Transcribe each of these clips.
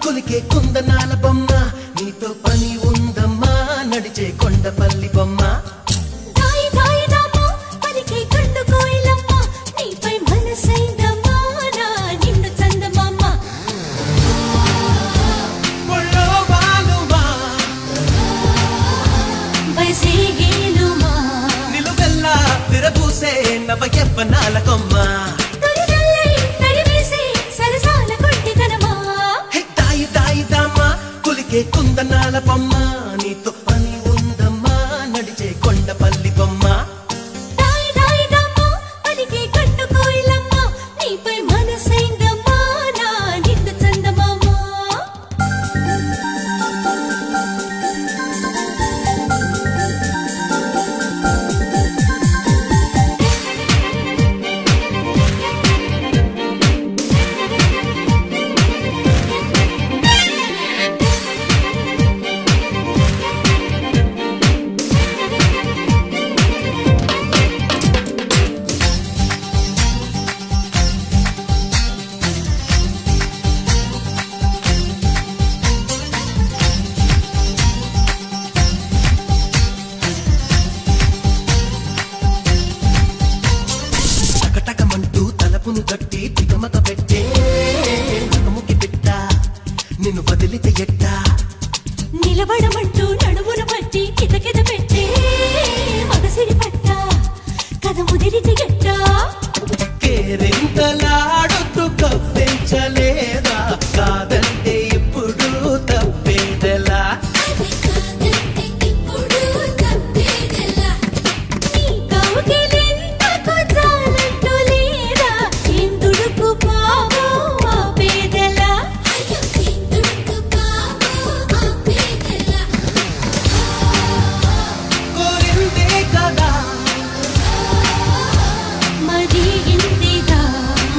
కులికే కుందనాల బొమ్మ నీతో పని ఉందమ్మా నడిచే కొండపల్లి బొమ్మ దాయి దాయి దామా పలికే కండు కోయిలమ్మ నీపై మనసైందమ్మా నా నిన్ను చందమామ ఒళ్ళో బాలుమా బైసేగేలుమా నిలువెల్లా విరబూసే నవ యవ్వనాల కొమ్మ కుందనాల బొమ్మ నీతో పని ఉందమ్మా నడిచే కొండపల్లి బొమ్మ దాయి దాయి దామా పలికే కండు కోయిలమ్మ నీపై మనసైందమ్మా నా నిన్ను చందమామ తలపును కట్టి తికమక పెట్టే ముఖముకి పెట్ట నిన్ను వదిలితే ఎట్ట నిలబడమంటూ నడుమును పట్టి కితకిత పెట్టే మగసిరి పట్ట కథ ముదిరితే ఎట్ట కేరింతలాడుతూ కవ్వించలేదా కాదంటే ఇప్పుడు తప్పేదెలా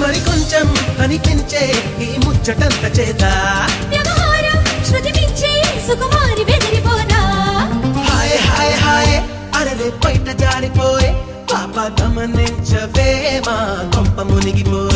మరి కొంచెం కనిపించే ఈ ముచ్చటంత చేత వ్యవహారం శృతి మించి సుకుమారి బెదిరిపోదా హాయ్ హాయ్ హాయ్ అరవే బయట జారిపోయే పాప గమనించవే మా కొంప మునిగిపోయే